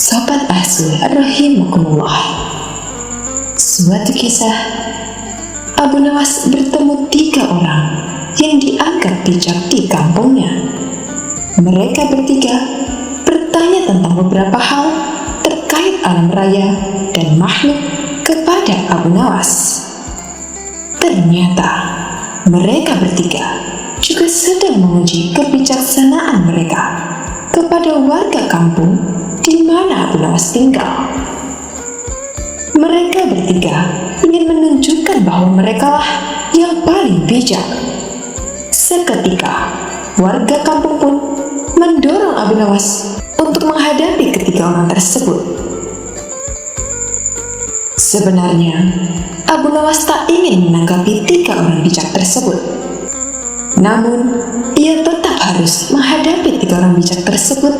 Sobat Ahsul rahimakumullah. Suatu kisah, Abu Nawas bertemu 3 orang yang dianggap bijak di kampungnya. Mereka bertiga bertanya tentang beberapa hal terkait alam raya dan makhluk kepada Abu Nawas. Ternyata mereka bertiga juga sedang menguji kebijaksanaan mereka kepada warga kampung di mana Abu Nawas tinggal. Mereka bertiga ingin menunjukkan bahwa merekalah yang paling bijak. Seketika, warga kampung pun mendorong Abu Nawas untuk menghadapi ketiga orang tersebut. Sebenarnya, Abu Nawas tak ingin menanggapi 3 orang bijak tersebut. Namun, ia tetap harus menghadapi 3 orang bijak tersebut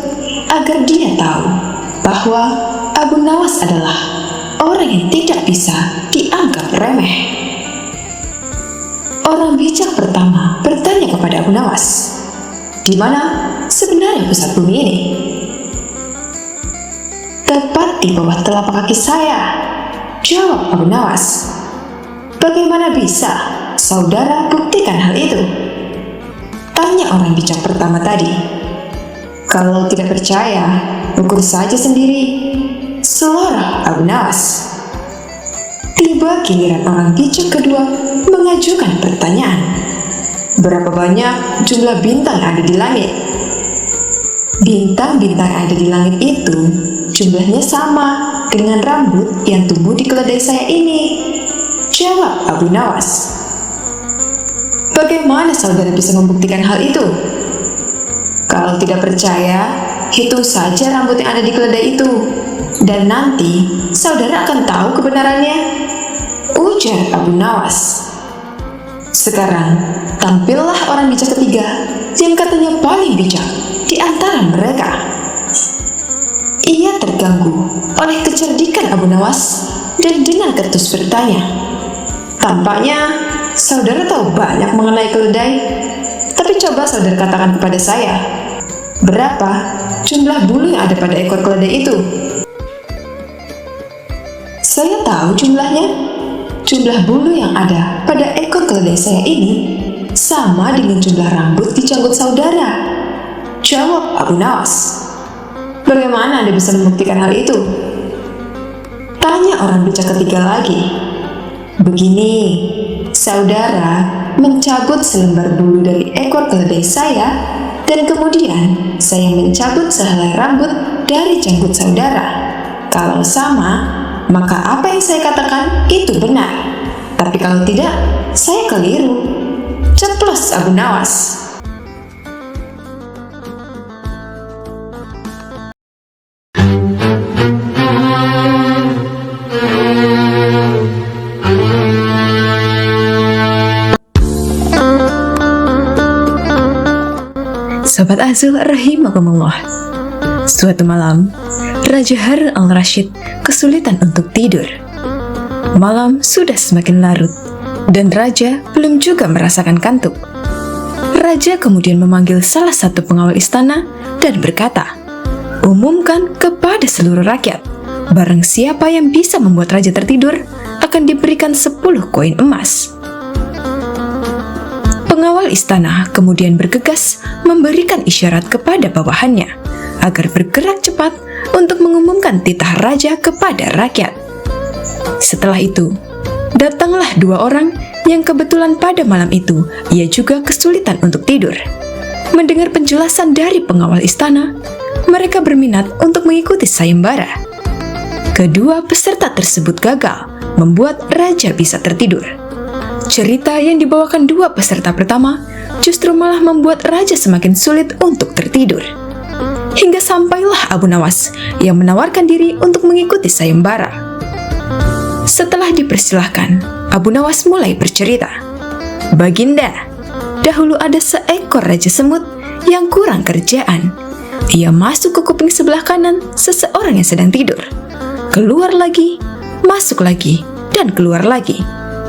agar dia tahu bahwa Abu Nawas adalah orang yang tidak bisa dianggap remeh. Orang bijak pertama bertanya kepada Abu Nawas, "Di mana sebenarnya pusat bumi ini?" "Tepat di bawah telapak kaki saya," jawab Abu Nawas. "Bagaimana bisa saudara buktikan hal itu?" tanya orang bijak pertama tadi. "Kalau tidak percaya, ukur saja sendiri," selorah Abu Nawas. Tiba giliran orang bijak kedua mengajukan pertanyaan, "Berapa banyak jumlah bintang yang ada di langit?" "Bintang-bintang yang ada di langit itu jumlahnya sama dengan rambut yang tumbuh di keledai saya ini," jawab Abu Nawas. "Bagaimana saudara bisa membuktikan hal itu?" "Kalau tidak percaya, hitung saja rambut yang ada di keledai itu, dan nanti saudara akan tahu kebenarannya," ujar Abu Nawas. Sekarang, tampillah orang bijak ketiga yang katanya paling bijak di antara mereka. Ia terganggu oleh kecerdikan Abu Nawas dan dengan ketus bertanya, "Tampaknya saudara tahu banyak mengenai keledai, tapi coba saudara katakan kepada saya, berapa jumlah bulu yang ada pada ekor keledai itu?" "Saya tahu jumlahnya. Jumlah bulu yang ada pada ekor keledai saya ini sama dengan jumlah rambut di janggut saudara," jawab Abu Nawas. "Bagaimana Anda bisa membuktikan hal itu?" tanya orang bijak ketiga lagi. "Begini, saudara mencabut selembar bulu dari ekor keledai saya, dan kemudian saya mencabut sehelai rambut dari janggut saudara. Kalau sama, maka apa yang saya katakan itu benar. Tapi kalau tidak, saya keliru," ceplos Abu Nawas. Sobat Ahsul rahimakumullah. Suatu malam, Raja Harun al-Rasyid kesulitan untuk tidur. Malam sudah semakin larut, dan Raja belum juga merasakan kantuk. Raja kemudian memanggil salah satu pengawal istana dan berkata, "Umumkan kepada seluruh rakyat, barang siapa yang bisa membuat Raja tertidur akan diberikan 10 koin emas." Pengawal istana kemudian bergegas memberikan isyarat kepada bawahannya agar bergerak cepat untuk mengumumkan titah raja kepada rakyat. Setelah itu, datanglah 2 orang yang kebetulan pada malam itu ia juga kesulitan untuk tidur. Mendengar penjelasan dari pengawal istana, mereka berminat untuk mengikuti sayembara. Kedua peserta tersebut gagal membuat raja bisa tertidur. Cerita yang dibawakan 2 peserta pertama justru malah membuat raja semakin sulit untuk tertidur. Hingga sampailah Abu Nawas yang menawarkan diri untuk mengikuti sayembara. Setelah dipersilahkan, Abu Nawas mulai bercerita. "Baginda, dahulu ada seekor raja semut yang kurang kerjaan. Ia masuk ke kuping sebelah kanan seseorang yang sedang tidur. Keluar lagi, masuk lagi, dan keluar lagi.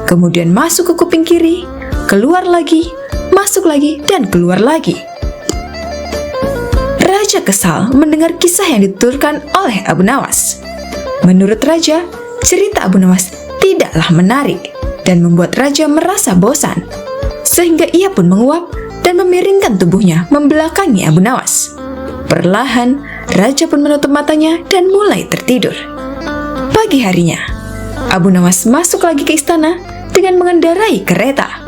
Kemudian masuk ke kuping kiri, keluar lagi, masuk lagi, dan keluar lagi. Raja kesal mendengar kisah yang dituturkan oleh Abu Nawas. Menurut raja, cerita Abu Nawas tidaklah menarik dan membuat raja merasa bosan, sehingga ia pun menguap dan memiringkan tubuhnya membelakangi Abu Nawas. Perlahan, raja pun menutup matanya dan mulai tertidur. Pagi harinya, Abu Nawas masuk lagi ke istana dengan mengendarai kereta.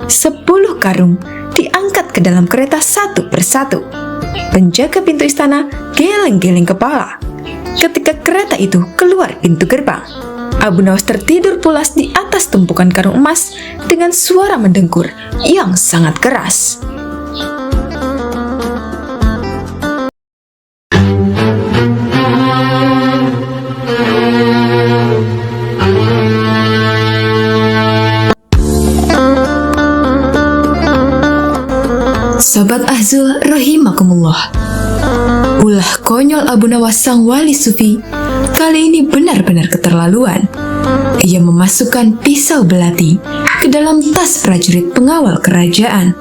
10 karung diangkat ke dalam kereta satu persatu. Penjaga pintu istana geleng-geleng kepala ketika kereta itu keluar pintu gerbang. Abu Nawas tertidur pulas di atas tumpukan karung emas dengan suara mendengkur yang sangat keras. Sobat Ahzul rahimakumullah, ulah konyol Abu Nawas sang wali sufi kali ini benar-benar keterlaluan. Ia memasukkan pisau belati ke dalam tas prajurit pengawal kerajaan.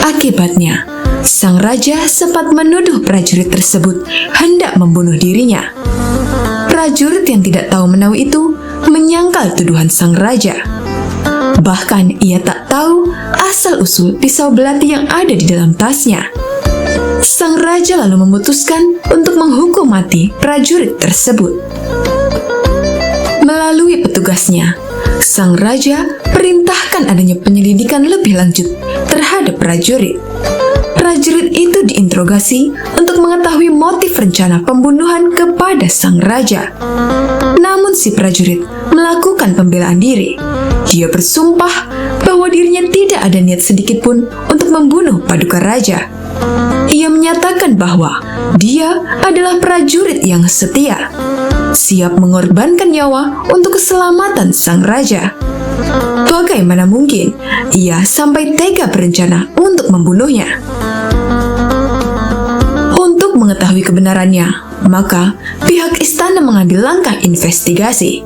Akibatnya, sang raja sempat menuduh prajurit tersebut hendak membunuh dirinya. Prajurit yang tidak tahu menahu itu menyangkal tuduhan sang raja. Bahkan ia tak tahu asal-usul pisau belati yang ada di dalam tasnya. Sang raja lalu memutuskan untuk menghukum mati prajurit tersebut. Melalui petugasnya, sang raja perintahkan adanya penyelidikan lebih lanjut terhadap prajurit. Prajurit itu diinterogasi untuk mengetahui motif rencana pembunuhan kepada sang raja. Namun si prajurit melakukan pembelaan diri. Dia bersumpah bahwa dirinya tidak ada niat sedikit pun untuk membunuh paduka raja. Ia menyatakan bahwa dia adalah prajurit yang setia, siap mengorbankan nyawa untuk keselamatan sang raja. Bagaimana mungkin ia sampai tega berencana untuk membunuhnya? Untuk mengetahui kebenarannya, maka pihak istana mengambil langkah investigasi.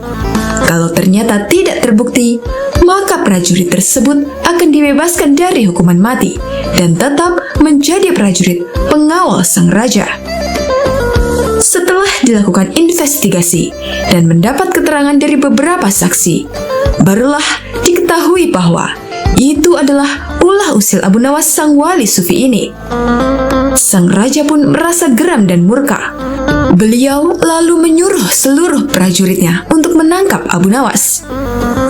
Kalau ternyata tidak terbukti, maka prajurit tersebut akan dibebaskan dari hukuman mati dan tetap menjadi prajurit pengawal sang raja. Setelah dilakukan investigasi dan mendapat keterangan dari beberapa saksi, barulah diketahui bahwa itu adalah ulah usil Abu Nawas sang wali sufi ini. Sang raja pun merasa geram dan murka. Beliau lalu menyuruh seluruh prajuritnya untuk menangkap Abu Nawas.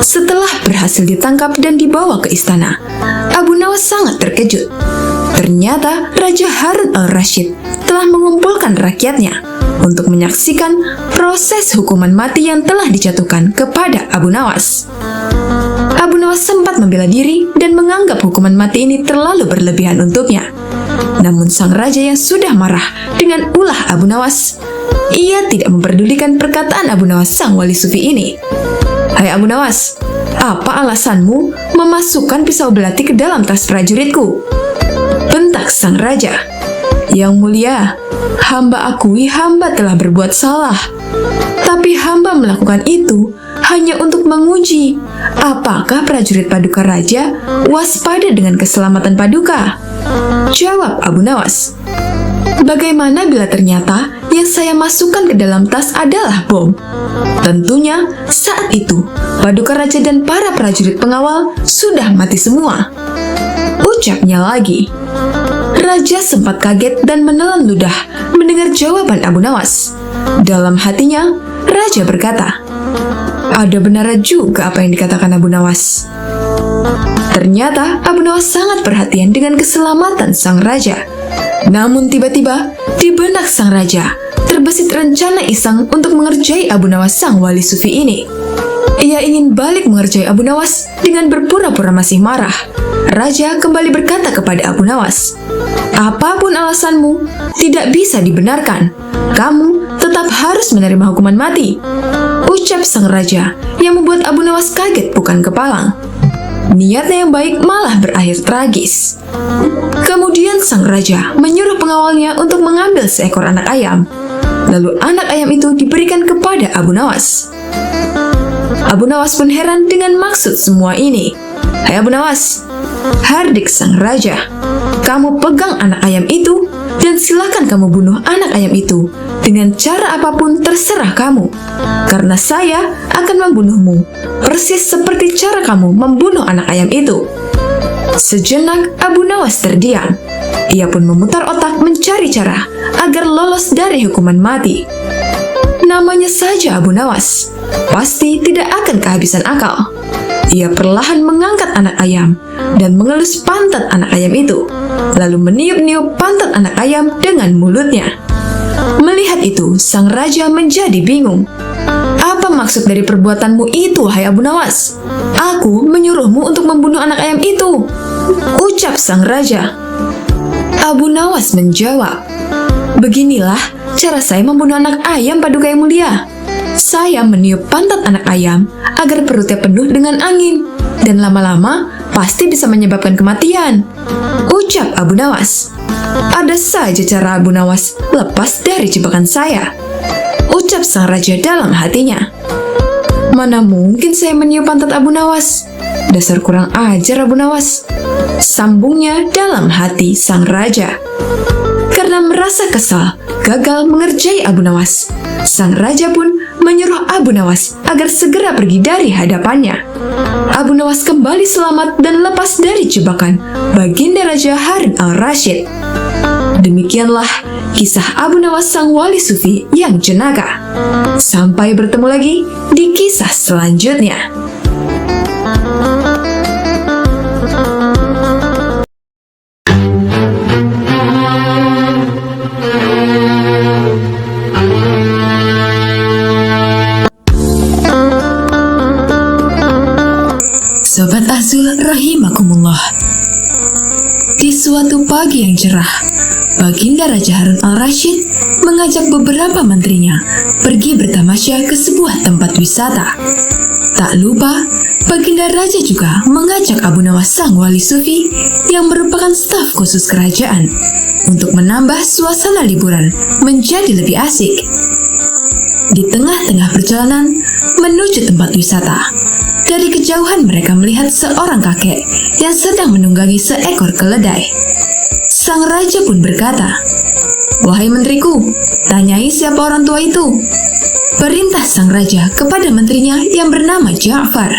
Setelah berhasil ditangkap dan dibawa ke istana, Abu Nawas sangat terkejut. Ternyata Raja Harun al-Rashid telah mengumpulkan rakyatnya untuk menyaksikan proses hukuman mati yang telah dijatuhkan kepada Abu Nawas. Abu Nawas sempat membela diri dan menganggap hukuman mati ini terlalu berlebihan untuknya. Namun sang raja yang sudah marah dengan ulah Abu Nawas, ia tidak memperdulikan perkataan Abu Nawas sang wali sufi ini. "Hai Abu Nawas, apa alasanmu memasukkan pisau belati ke dalam tas prajuritku?" bentak sang raja. "Yang mulia, hamba akui hamba telah berbuat salah. Tapi hamba melakukan itu hanya untuk menguji apakah prajurit paduka raja waspada dengan keselamatan paduka," jawab Abu Nawas. "Bagaimana bila ternyata yang saya masukkan ke dalam tas adalah bom? Tentunya saat itu paduka raja dan para prajurit pengawal sudah mati semua," ucapnya lagi. Raja sempat kaget dan menelan ludah mendengar jawaban Abu Nawas. Dalam hatinya, raja berkata, "Ada benarnya juga apa yang dikatakan Abu Nawas." Ternyata Abu Nawas sangat perhatian dengan keselamatan sang raja. Namun tiba-tiba di benak sang raja terbesit rencana iseng untuk mengerjai Abu Nawas sang wali sufi ini. Ia ingin balik mengerjai Abu Nawas dengan berpura-pura masih marah. Raja kembali berkata kepada Abu Nawas, "Apapun alasanmu, tidak bisa dibenarkan. Kamu tetap harus menerima hukuman mati," ucap sang raja yang membuat Abu Nawas kaget bukan kepalang. Niatnya yang baik malah berakhir tragis. Kemudian sang raja menyuruh pengawalnya untuk mengambil seekor anak ayam. Lalu anak ayam itu diberikan kepada Abu Nawas. Abu Nawas pun heran dengan maksud semua ini. "Hai Abu Nawas," hardik sang raja, "kamu pegang anak ayam itu dan silakan kamu bunuh anak ayam itu. Dengan cara apapun terserah kamu. Karena saya akan membunuhmu, persis seperti cara kamu membunuh anak ayam itu. Sejenak Abu Nawas terdiam. Ia pun memutar otak mencari cara agar lolos dari hukuman mati. Namanya saja Abu Nawas, pasti tidak akan kehabisan akal. Ia perlahan mengangkat anak ayam dan mengelus pantat anak ayam itu, lalu meniup-niup pantat anak ayam dengan mulutnya. Melihat itu, sang raja menjadi bingung. Apa maksud dari perbuatanmu itu, hai Abu Nawas? Aku menyuruhmu untuk membunuh anak ayam itu, ucap sang raja. Abu Nawas menjawab, beginilah cara saya membunuh anak ayam, Paduka yang mulia. Saya meniup pantat anak ayam agar perutnya penuh dengan angin, dan lama-lama pasti bisa menyebabkan kematian, ucap Abu Nawas. Ada saja cara Abu Nawas lepas dari jebakan saya, ucap sang raja dalam hatinya. Mana mungkin saya meniup pantat Abu Nawas? Dasar kurang ajar Abu Nawas, sambungnya dalam hati sang raja. Karena merasa kesal gagal mengerjai Abu Nawas, sang raja pun menyuruh Abu Nawas agar segera pergi dari hadapannya. Abu Nawas kembali selamat dan lepas dari jebakan Baginda Raja Harun al-Rashid. Demikianlah kisah Abu Nawas sang wali sufi yang jenaka. Sampai bertemu lagi di kisah selanjutnya. Sobat Azul rahimakumullah. Di suatu pagi yang cerah, Baginda Raja Harun al-Rashid mengajak beberapa menterinya pergi bertamasya ke sebuah tempat wisata. Tak lupa, Baginda Raja juga mengajak Abu Nawas sang wali sufi yang merupakan staf khusus kerajaan untuk menambah suasana liburan menjadi lebih asik. Di tengah-tengah perjalanan menuju tempat wisata, dari kejauhan mereka melihat seorang kakek yang sedang menunggangi seekor keledai. Sang raja pun berkata, "Wahai menteriku, tanyai siapa orang tua itu." Perintah sang raja kepada menterinya yang bernama Ja'far.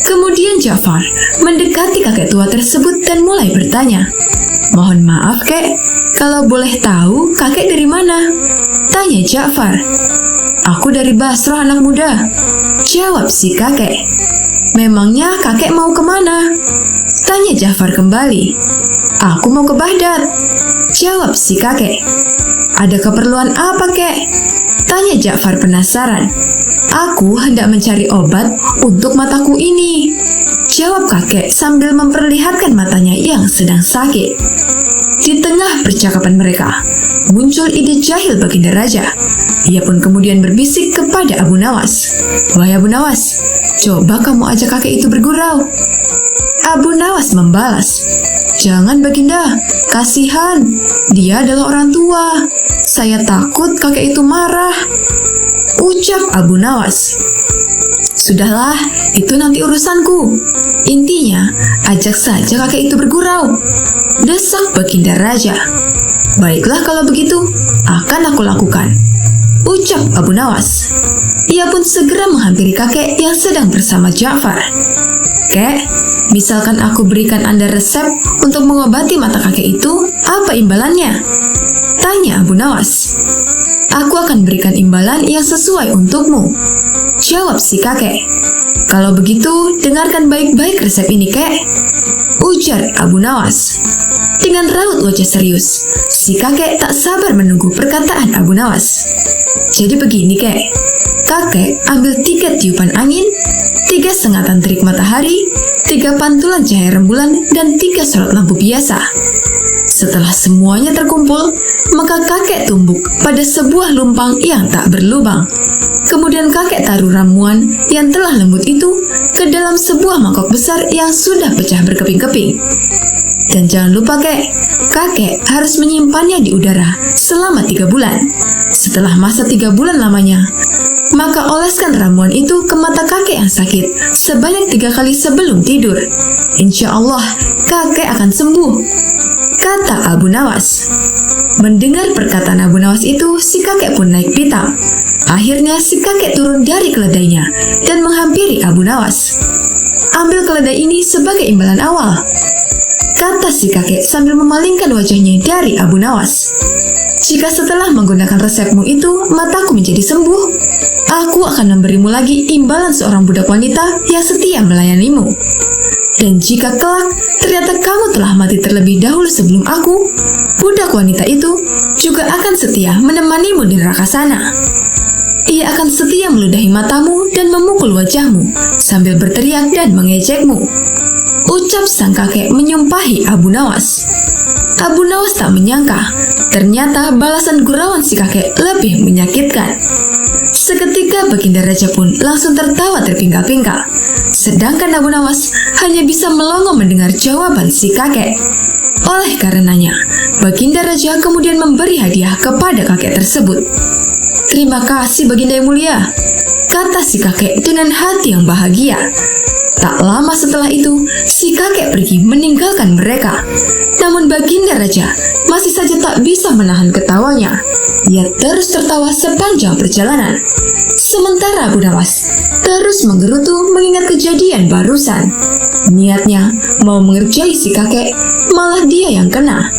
Kemudian Ja'far mendekati kakek tua tersebut dan mulai bertanya, "Mohon maaf kek, kalau boleh tahu kakek dari mana?" Tanya Ja'far. "Aku dari Basrah anak muda," jawab si kakek. "Memangnya kakek mau kemana?" Tanya Ja'far kembali. "Aku mau ke Baghdad," jawab si kakek. "Ada keperluan apa kek?" Tanya Ja'far penasaran. "Aku hendak mencari obat untuk mataku ini," jawab kakek sambil memperlihatkan matanya yang sedang sakit. Di tengah percakapan mereka, muncul ide jahil Baginda Raja. Ia pun kemudian berbisik kepada Abu Nawas, "Wahai Abu Nawas, coba kamu ajak kakek itu bergurau." Abu Nawas membalas, "Jangan Baginda, kasihan, dia adalah orang tua. Saya takut kakek itu marah," ucap Abu Nawas. "Sudahlah, itu nanti urusanku. Intinya, ajak saja kakek itu bergurau," desak Baginda Raja. "Baiklah kalau begitu, akan aku lakukan," ucap Abu Nawas. Ia pun segera menghampiri kakek yang sedang bersama Ja'far. "Kek, misalkan aku berikan Anda resep untuk mengobati mata kakek itu, apa imbalannya?" Tanya Abu Nawas. "Aku akan berikan imbalan yang sesuai untukmu," jawab si kakek. "Kalau begitu, dengarkan baik-baik resep ini, kek," ujar Abu Nawas. Dengan raut wajah serius, si kakek tak sabar menunggu perkataan Abu Nawas. "Jadi begini, kek. Kakek ambil 3 tiupan angin, 3 sengatan terik matahari, 3 pantulan cahaya rembulan, dan 3 sorot lampu biasa. Setelah semuanya terkumpul, maka kakek tumbuk pada sebuah lumpang yang tak berlubang. Kemudian kakek taruh ramuan yang telah lembut itu ke dalam sebuah mangkok besar yang sudah pecah berkeping-keping. Dan jangan lupa kakek harus menyimpannya di udara selama 3 bulan. Setelah masa 3 bulan lamanya, maka oleskan ramuan itu ke mata kakek yang sakit sebanyak 3 kali sebelum tidur. Insya Allah kakek akan sembuh." kata Abu Nawas. Mendengar perkataan Abu Nawas itu, si kakek pun naik pitam. Akhirnya si kakek turun dari keledainya dan menghampiri Abu Nawas. Ambil keledai ini sebagai imbalan awal, kata si kakek sambil memalingkan wajahnya dari Abu Nawas. Jika setelah menggunakan resepmu itu mataku menjadi sembuh, aku akan memberimu lagi imbalan seorang budak wanita yang setia melayanimu. Dan jika kelak ternyata kamu telah mati terlebih dahulu sebelum aku, budak wanita itu juga akan setia menemanimu di neraka sana. Ia akan setia meludahi matamu dan memukul wajahmu sambil berteriak dan mengejekmu. Ucap sang kakek menyumpahi Abu Nawas. Abu Nawas tak menyangka, ternyata balasan gurauan si kakek lebih menyakitkan. Seketika Baginda Raja pun langsung tertawa terpingkal-pingkal. Sedangkan Abu Nawas hanya bisa melongo mendengar jawaban si kakek. Oleh karenanya, Baginda Raja kemudian memberi hadiah kepada kakek tersebut. "Terima kasih Baginda yang mulia," kata si kakek dengan hati yang bahagia. Tak lama setelah itu, si kakek pergi meninggalkan mereka. Namun Baginda Raja masih saja tak bisa menahan ketawanya. Ia terus tertawa sepanjang perjalanan. Sementara Abu Nawas terus menggerutu mengingat kejadian barusan. Niatnya mau mengerjai si kakek, malah dia yang kena.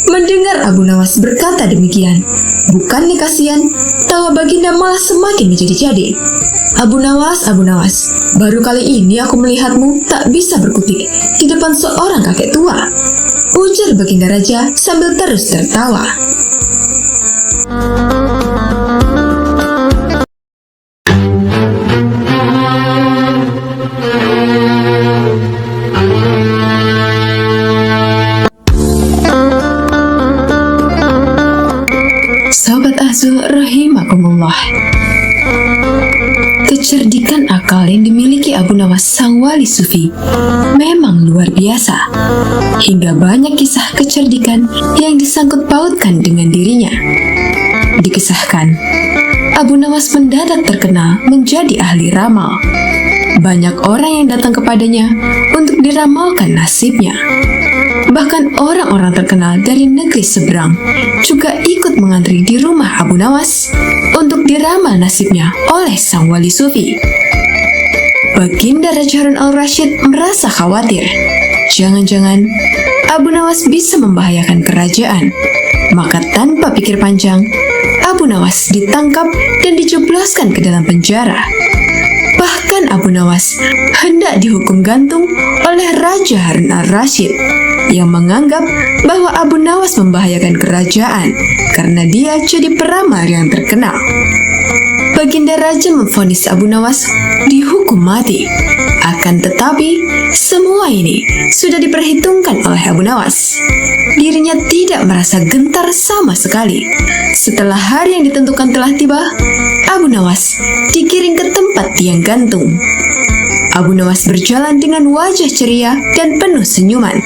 Mendengar Abu Nawas berkata demikian, bukannya kasihan, tawa Baginda malah semakin menjadi-jadi. Abu Nawas, baru kali ini aku melihatmu tak bisa berkutik di depan seorang kakek tua," ujar Baginda Raja sambil terus tertawa. Sobat Azul rahimakumullah. Kecerdikan akal yang dimiliki Abu Nawas sang wali sufi memang luar biasa. Hingga banyak kisah kecerdikan yang disangkut pautkan dengan dirinya. Dikisahkan, Abu Nawas mendadak terkenal menjadi ahli ramal. Banyak orang yang datang kepadanya untuk diramalkan nasibnya. Bahkan orang-orang terkenal dari negeri seberang juga ikut mengantri di rumah Abu Nawas untuk diramal nasibnya oleh sang wali sufi. Baginda Raja Harun al-Rasyid merasa khawatir. Jangan-jangan Abu Nawas bisa membahayakan kerajaan. Maka tanpa pikir panjang, Abu Nawas ditangkap dan dijebloskan ke dalam penjara. Bahkan Abu Nawas hendak dihukum gantung oleh Raja Harun al-Rasyid yang menganggap bahwa Abu Nawas membahayakan kerajaan karena dia jadi peramal yang terkenal. Baginda Raja memvonis Abu Nawas dihukum mati. Akan tetapi, semua ini sudah diperhitungkan oleh Abu Nawas. Dirinya tidak merasa gentar sama sekali. Setelah hari yang ditentukan telah tiba, Abu Nawas digiring ke tempat tiang gantung. Abu Nawas berjalan dengan wajah ceria dan penuh senyuman.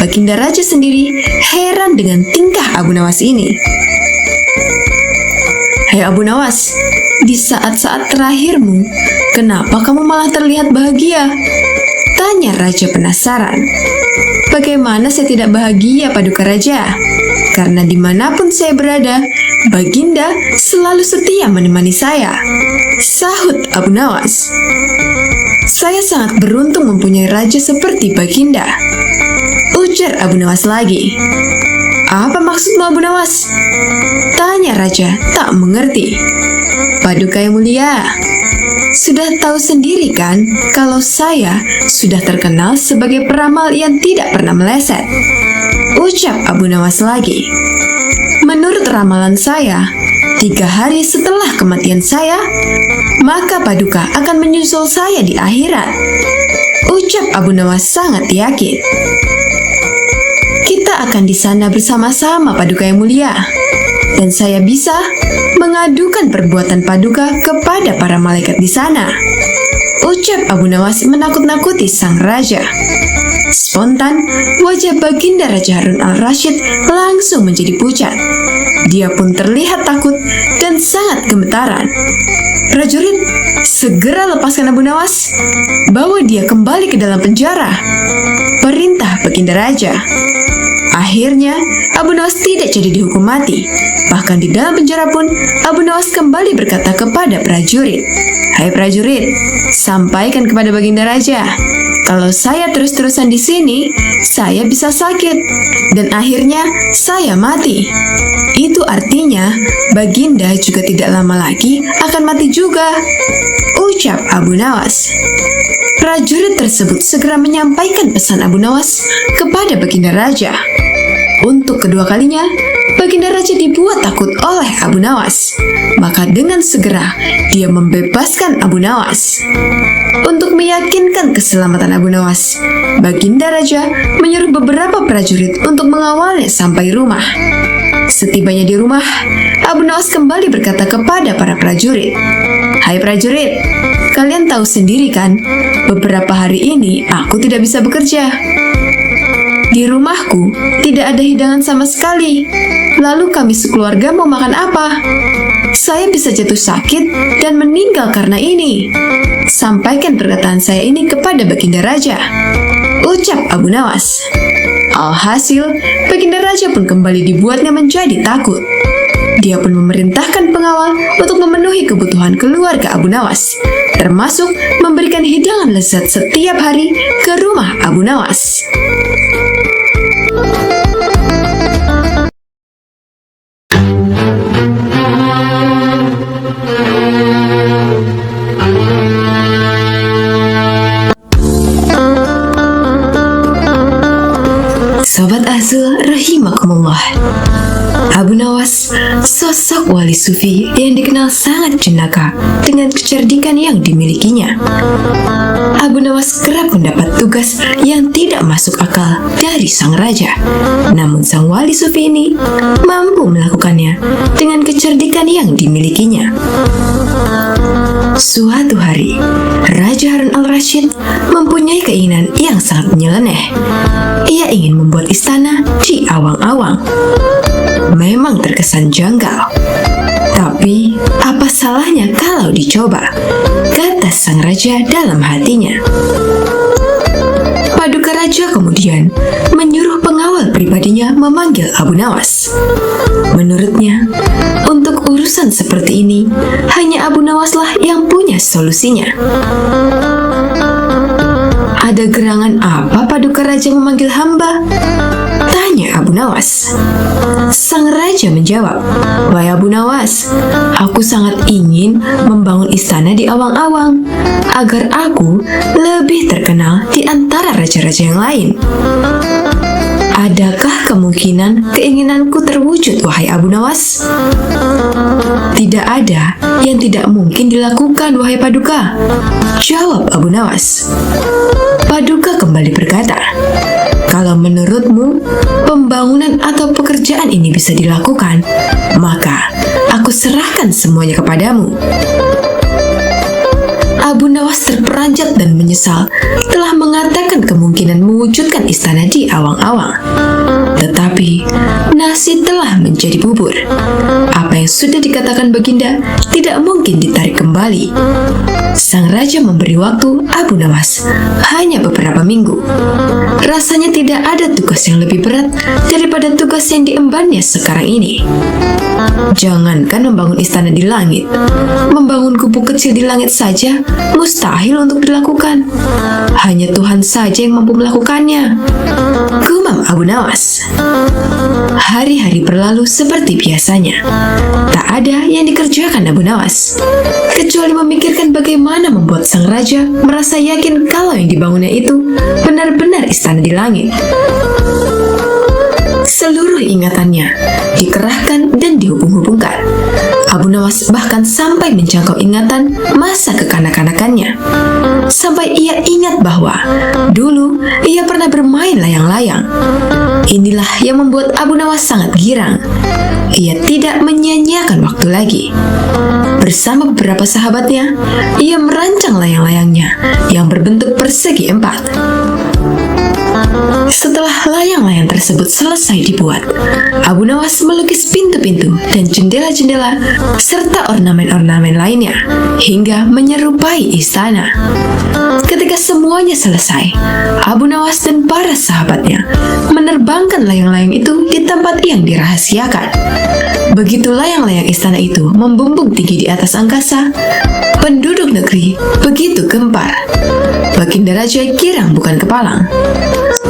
Baginda Raja sendiri heran dengan tingkah Abu Nawas ini. "Hai Abu Nawas, di saat-saat terakhirmu, kenapa kamu malah terlihat bahagia?" tanya Raja penasaran. "Bagaimana saya tidak bahagia, Paduka Raja? Karena dimanapun saya berada, Baginda selalu setia menemani saya," sahut Abu Nawas. "Saya sangat beruntung mempunyai raja seperti Baginda," ujar Abu Nawas lagi. "Apa maksudmu Abu Nawas?" tanya Raja tak mengerti. "Paduka yang mulia, sudah tahu sendiri kan kalau saya sudah terkenal sebagai peramal yang tidak pernah meleset," ucap Abu Nawas lagi. "Menurut ramalan saya, 3 hari setelah kematian saya, maka Paduka akan menyusul saya di akhirat," ucap Abu Nawas sangat yakin. "Kita akan di sana bersama-sama Paduka yang mulia, dan saya bisa mengadukan perbuatan Paduka kepada para malaikat di sana," ucap Abu Nawas menakut-nakuti sang raja. Spontan, wajah Baginda Raja Harun al-Rasyid langsung menjadi pucat. Dia pun terlihat takut dan sangat gemetaran. Prajurit, segera lepaskan Abu Nawas. Bawa dia kembali ke dalam penjara. Perintah Baginda Raja. Akhirnya, Abu Nawas tidak jadi dihukum mati. Bahkan di dalam penjara pun, Abu Nawas kembali berkata kepada prajurit, "Hai prajurit, sampaikan kepada Baginda Raja, kalau saya terus-terusan di sini, saya bisa sakit, dan akhirnya saya mati. Itu artinya, Baginda juga tidak lama lagi akan mati juga," ucap Abu Nawas. Prajurit tersebut segera menyampaikan pesan Abu Nawas kepada Baginda Raja. Untuk kedua kalinya, Baginda Raja dibuat takut oleh Abu Nawas. Maka dengan segera, dia membebaskan Abu Nawas. Untuk meyakinkan keselamatan Abu Nawas, Baginda Raja menyuruh beberapa prajurit untuk mengawalnya sampai rumah. Setibanya di rumah, Abu Nawas kembali berkata kepada para prajurit, "Hai prajurit, kalian tahu sendiri kan, beberapa hari ini aku tidak bisa bekerja. Di rumahku tidak ada hidangan sama sekali. Lalu kami sekeluarga mau makan apa? Saya bisa jatuh sakit dan meninggal karena ini. Sampaikan perkataan saya ini kepada Baginda Raja," ucap Abu Nawas. Alhasil, Baginda Raja pun kembali dibuatnya menjadi takut. Dia pun memerintahkan pengawal untuk memenuhi kebutuhan keluarga Abu Nawas, termasuk memberikan hidangan lezat setiap hari ke rumah Abu Nawas. Sobat Azul rahimakumullah, Abu Nawas, sosok wali sufi yang dikenal sangat jenaka dengan kecerdikan yang dimilikinya. Abu Nawas kerap mendapat tugas yang tidak masuk akal dari sang raja. Namun sang wali sufi ini mampu melakukannya dengan kecerdikan yang dimilikinya. Suatu hari, Raja Harun al-Rashid mempunyai keinginan yang sangat nyeleneh. Ia ingin membuat istana di awang-awang. Memang terkesan janggal. Tapi, apa salahnya kalau dicoba? Kata sang raja dalam hatinya. Paduka Raja kemudian menyuruh pengawal pribadinya memanggil Abu Nawas. Menurutnya, untuk urusan seperti ini, hanya Abu Nawaslah yang punya solusinya. "Ada gerangan apa Paduka Raja memanggil hamba?" tanya Abu Nawas. Sang raja menjawab, "Wahai Abu Nawas, aku sangat ingin membangun istana di awang-awang, agar aku lebih terkenal di antara raja-raja yang lain. Adakah kemungkinan keinginanku terwujud, wahai Abu Nawas?" "Tidak ada yang tidak mungkin dilakukan, wahai Paduka," jawab Abu Nawas. Paduka kembali berkata, "Kalau menurutmu pembangunan atau pekerjaan ini bisa dilakukan, maka aku serahkan semuanya kepadamu." Abu Nawas terperanjat dan menyesal telah mengatakan kemungkinan mewujudkan istana di awang-awang. Tetapi, nasi telah menjadi bubur. Apa yang sudah dikatakan Baginda tidak mungkin ditarik kembali. Sang raja memberi waktu Abu Nawas hanya beberapa minggu. Rasanya tidak ada tugas yang lebih berat daripada tugas yang diembannya sekarang ini. Jangankan membangun istana di langit, membangun gubuk kecil di langit saja mustahil untuk dilakukan. Hanya Tuhan saja yang mampu melakukannya, gumam Abu Nawas. Hari-hari berlalu seperti biasanya. Tak ada yang dikerjakan Abu Nawas, kecuali memikirkan bagaimana membuat sang raja merasa yakin kalau yang dibangunnya itu benar-benar istana di langit. Seluruh ingatannya dikerahkan dan dihubung-hubungkan. Abu Nawas bahkan sampai menjangkau ingatan masa kekanak-kanakannya. Sampai ia ingat bahwa dulu ia pernah bermain layang-layang. Inilah yang membuat Abu Nawas sangat girang. Ia tidak menyia-nyiakan waktu lagi. Bersama beberapa sahabatnya, ia merancang layang-layangnya yang berbentuk persegi 4. Setelah layang-layang tersebut selesai dibuat, Abu Nawas melukis pintu-pintu dan jendela-jendela serta ornamen-ornamen lainnya hingga menyerupai istana. Ketika semuanya selesai, Abu Nawas dan para sahabatnya menerbangkan layang-layang itu di tempat yang dirahasiakan. Begitu layang-layang istana itu membumbung tinggi di atas angkasa, penduduk negeri begitu gempar. Baginda Raja girang bukan kepalang.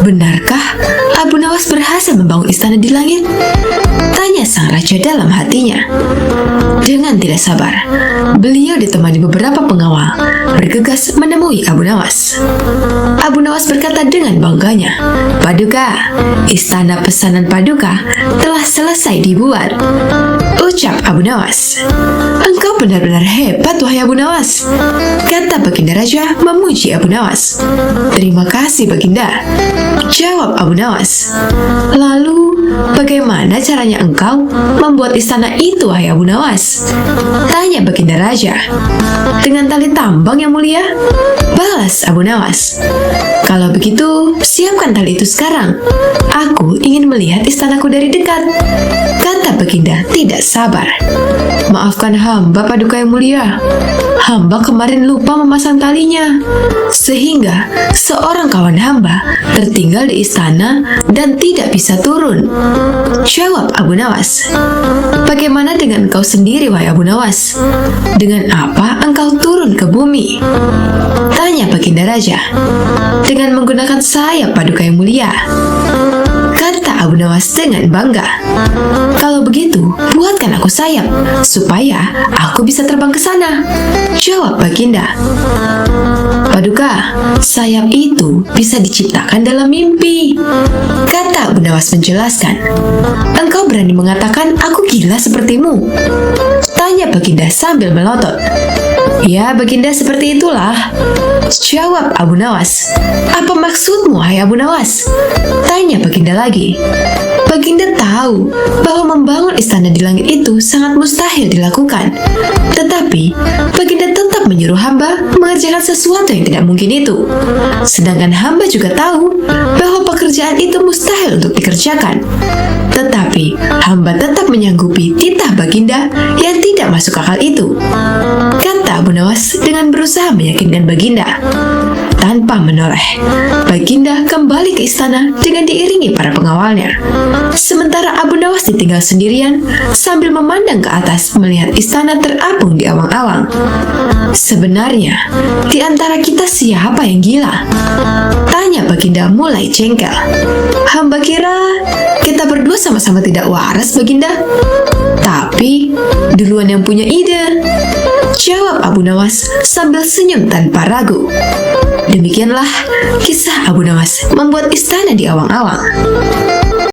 Benarkah Abu Nawas berhasil membangun istana di langit? Tanya sang raja dalam hatinya. Dengan tidak sabar, beliau ditemani beberapa pengawal bergegas menemui Abu Nawas. Abu Nawas berkata dengan bangganya, "Paduka, istana pesanan Paduka telah selesai dibuat." Ucap Abu Nawas. "Engkau benar-benar hebat, wahai Abu Nawas," kata Baginda Raja memuji Abu Nawas. "Terima kasih, Baginda," jawab Abu Nawas. "Lalu, bagaimana caranya engkau membuat istana itu, wahai Abu Nawas?" tanya Baginda Raja. "Dengan tali tambang, yang mulia," balas Abu Nawas. "Kalau begitu, siapkan tali itu sekarang. Aku ingin melihat istanaku dari dekat," kata Baginda tidak sabar. "Maafkan hamba, Paduka yang mulia. Hamba kemarin lupa memasang talinya, sehingga seorang kawan hamba tertinggal di istana dan tidak bisa turun," jawab Abu Nawas. "Bagaimana dengan engkau sendiri, wahai Abu Nawas? Dengan apa engkau turun ke bumi?" tanya Baginda Raja. "Dengan menggunakan sayap, Paduka yang mulia," kata Abu Nawas dengan bangga. "Kalau begitu, buatkan aku sayap supaya aku bisa terbang ke sana," jawab Baginda. "Paduka, sayap itu bisa diciptakan dalam mimpi," kata Abu Nawas menjelaskan. "Engkau berani mengatakan aku gila sepertimu?" tanya Baginda sambil melotot. "Ya, Baginda, seperti itulah," jawab Abu Nawas. "Apa maksudmu, hai Abu Nawas?" tanya Baginda lagi. Baginda tahu bahwa membangun istana di langit itu sangat mustahil dilakukan. Tetapi, Baginda tetap menyuruh hamba mengerjakan sesuatu yang tidak mungkin itu. Sedangkan hamba juga tahu bahwa pekerjaan itu mustahil untuk dikerjakan. Tetapi, hamba tetap menyanggupi titah Baginda yang tidak masuk akal itu, kata Abu Nawas dengan berusaha meyakinkan Baginda. Tanpa menoleh, Baginda kembali ke istana dengan diiringi para pengawalnya. Sementara Abu Nawas ditinggal sendirian sambil memandang ke atas melihat istana terapung di awang-awang. "Sebenarnya, di antara kita siapa yang gila?" tanya Baginda mulai jengkel. "Hamba kira kita berdua sama-sama tidak waras, Baginda. Tapi, duluan yang punya ide," jawab Abu Nawas sambil senyum tanpa ragu. Demikianlah kisah Abu Nawas membuat istana di awang-awang.